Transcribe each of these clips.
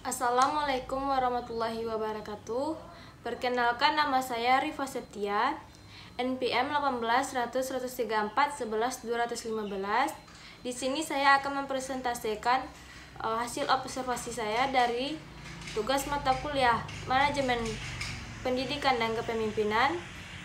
Assalamualaikum warahmatullahi wabarakatuh. Perkenalkan, nama saya Rifa Septia, NPM 18-100-134-11-215. Di sini saya akan mempresentasikan hasil observasi saya dari tugas mata kuliah Manajemen Pendidikan dan Kepemimpinan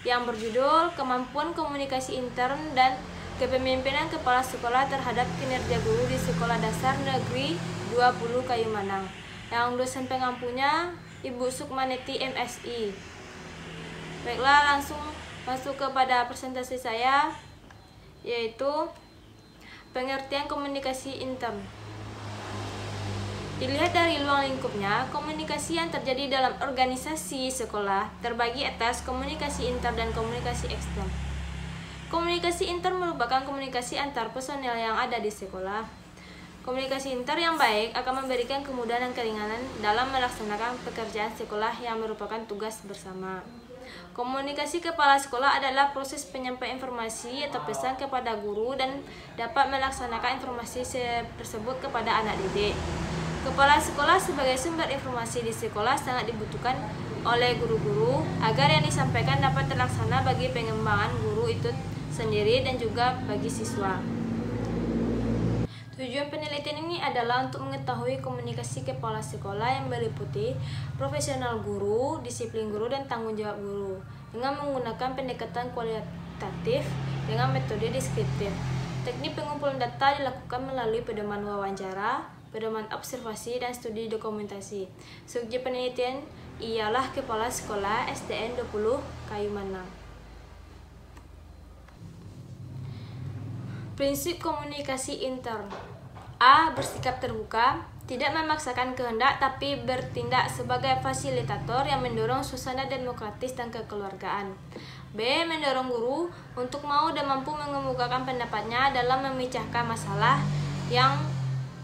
yang berjudul Kemampuan Komunikasi Intern dan Kepemimpinan Kepala Sekolah terhadap Kinerja Guru di Sekolah Dasar Negeri 20 Kayumanang, yang dosen pengampunya Ibu Sukmaneti MSI. Baiklah, langsung masuk kepada presentasi saya, yaitu pengertian komunikasi intern. Dilihat dari ruang lingkupnya, komunikasi yang terjadi dalam organisasi sekolah terbagi atas komunikasi intern dan komunikasi ekstern. Komunikasi intern merupakan komunikasi antar personel yang ada di sekolah. Komunikasi intern yang baik akan memberikan kemudahan dan keringanan dalam melaksanakan pekerjaan sekolah yang merupakan tugas bersama. Komunikasi kepala sekolah adalah proses penyampaian informasi atau pesan kepada guru dan dapat melaksanakan informasi tersebut kepada anak didik. Kepala sekolah sebagai sumber informasi di sekolah sangat dibutuhkan oleh guru-guru agar yang disampaikan dapat terlaksana bagi pengembangan guru itu sendiri dan juga bagi siswa. Tujuan penelitian ini adalah untuk mengetahui komunikasi kepala sekolah yang meliputi profesional guru, disiplin guru, dan tanggung jawab guru dengan menggunakan pendekatan kualitatif dengan metode deskriptif. Teknik pengumpulan data dilakukan melalui pedoman wawancara, pedoman observasi, dan studi dokumentasi. Subjek penelitian ialah Kepala Sekolah SDN 20 Kayumanang. Prinsip komunikasi intern. A. Bersikap terbuka, tidak memaksakan kehendak tapi bertindak sebagai fasilitator yang mendorong suasana demokratis dan kekeluargaan. B. Mendorong guru untuk mau dan mampu mengemukakan pendapatnya dalam memecahkan masalah yang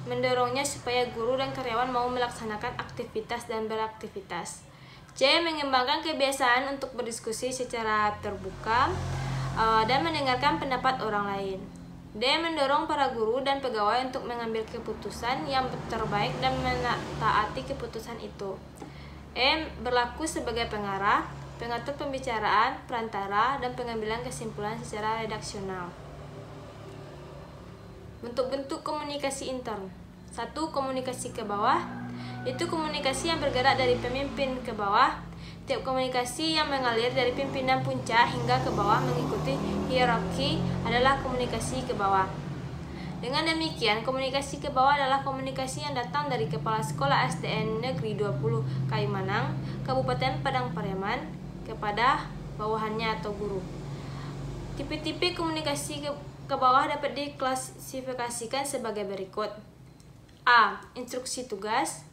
mendorongnya supaya guru dan karyawan mau melaksanakan aktivitas dan beraktivitas. C. Mengembangkan kebiasaan untuk berdiskusi secara terbuka dan mendengarkan pendapat orang lain. D. Mendorong para guru dan pegawai untuk mengambil keputusan yang terbaik dan mentaati keputusan itu. E. Berlaku sebagai pengarah, pengatur pembicaraan, perantara, dan pengambilan kesimpulan secara redaksional. Bentuk-bentuk komunikasi intern. 1. Komunikasi ke bawah, itu komunikasi yang bergerak dari pemimpin ke bawah. Tiap komunikasi yang mengalir dari pimpinan puncak hingga ke bawah mengikuti hierarki adalah komunikasi ke bawah. Dengan demikian, komunikasi ke bawah adalah komunikasi yang datang dari Kepala Sekolah SDN Negeri 20 Kayumanang, Kabupaten Padang Pariaman, kepada bawahannya atau guru. Tipe-tipe komunikasi ke bawah dapat diklasifikasikan sebagai berikut. A. Instruksi tugas.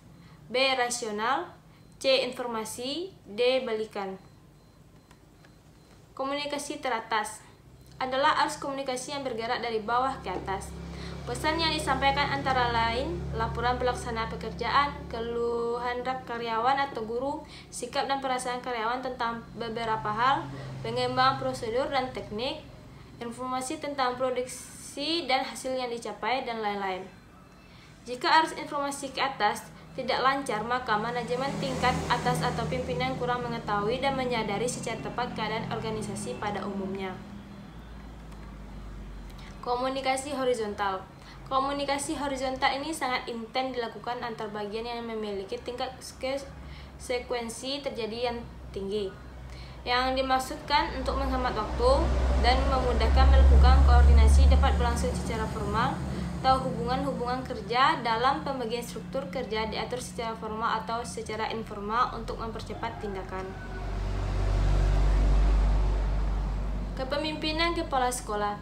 B. Rasional. C. Informasi. D. Balikan. Komunikasi teratas adalah arus komunikasi yang bergerak dari bawah ke atas. Pesan yang disampaikan antara lain laporan pelaksanaan pekerjaan, keluhan karyawan atau guru, sikap dan perasaan karyawan tentang beberapa hal, pengembangan prosedur dan teknik, informasi tentang produksi dan hasil yang dicapai, dan lain-lain. Jika arus informasi ke atas tidak lancar, maka manajemen tingkat atas atau pimpinan kurang mengetahui dan menyadari secara tepat keadaan organisasi pada umumnya. Komunikasi horizontal. Komunikasi horizontal ini sangat intens dilakukan antar bagian yang memiliki tingkat sekuensi terjadi yang tinggi, yang dimaksudkan untuk menghemat waktu dan memudahkan melakukan koordinasi dapat berlangsung secara formal atau hubungan-hubungan kerja dalam pembagian struktur kerja diatur secara formal atau secara informal untuk mempercepat tindakan. Kepemimpinan kepala sekolah.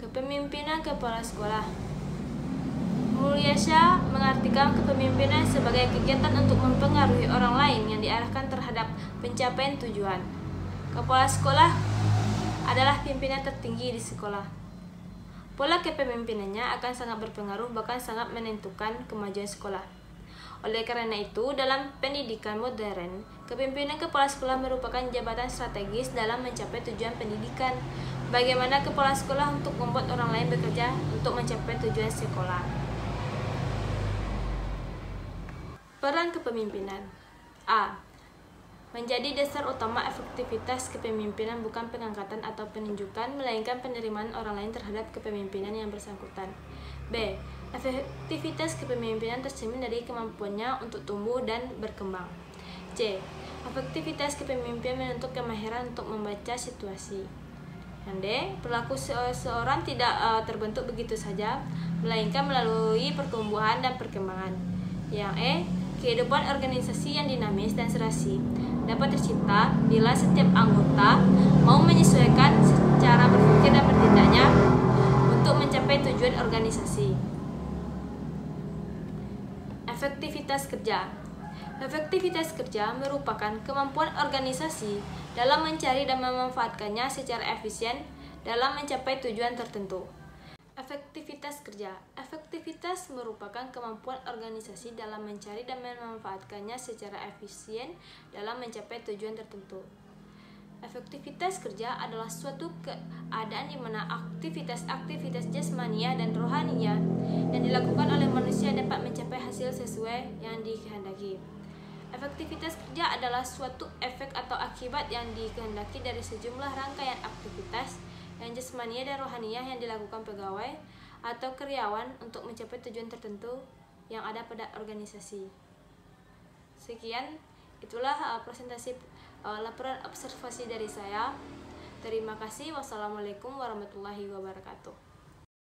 Kepemimpinan kepala sekolah. Mulyasha mengartikan kepemimpinan sebagai kegiatan untuk mempengaruhi orang lain yang diarahkan terhadap pencapaian tujuan. Kepala sekolah adalah pimpinan tertinggi di sekolah. Pola kepemimpinannya akan sangat berpengaruh, bahkan sangat menentukan kemajuan sekolah. Oleh karena itu, dalam pendidikan modern, kepemimpinan kepala sekolah merupakan jabatan strategis dalam mencapai tujuan pendidikan. Bagaimana kepala sekolah untuk membuat orang lain bekerja untuk mencapai tujuan sekolah. Peran kepemimpinan. A. Menjadi dasar utama efektivitas kepemimpinan bukan pengangkatan atau penunjukan, melainkan penerimaan orang lain terhadap kepemimpinan yang bersangkutan. B. Efektivitas kepemimpinan tercermin dari kemampuannya untuk tumbuh dan berkembang. C. Efektivitas kepemimpinan menuntut kemahiran untuk membaca situasi. Yang D. Perilaku seseorang tidak terbentuk begitu saja, melainkan melalui pertumbuhan dan perkembangan. Yang E. Kehidupan organisasi yang dinamis dan serasi dapat tercipta bila setiap anggota mau menyesuaikan cara berpikir dan bertindaknya untuk mencapai tujuan organisasi. Efektivitas kerja. Efektivitas kerja merupakan kemampuan organisasi dalam mencari dan memanfaatkannya secara efisien dalam mencapai tujuan tertentu. Efektivitas kerja. Efektivitas merupakan kemampuan organisasi dalam mencari dan memanfaatkannya secara efisien dalam mencapai tujuan tertentu. Efektivitas kerja adalah suatu keadaan di mana aktivitas-aktivitas jasmania dan rohania yang dilakukan oleh manusia dapat mencapai hasil sesuai yang dikehendaki. Efektivitas kerja adalah suatu efek atau akibat yang dikehendaki dari sejumlah rangkaian aktivitas yang jasmania dan rohaniah yang dilakukan pegawai atau karyawan untuk mencapai tujuan tertentu yang ada pada organisasi. Sekian, itulah presentasi laporan observasi dari saya. Terima kasih. Wassalamualaikum warahmatullahi wabarakatuh.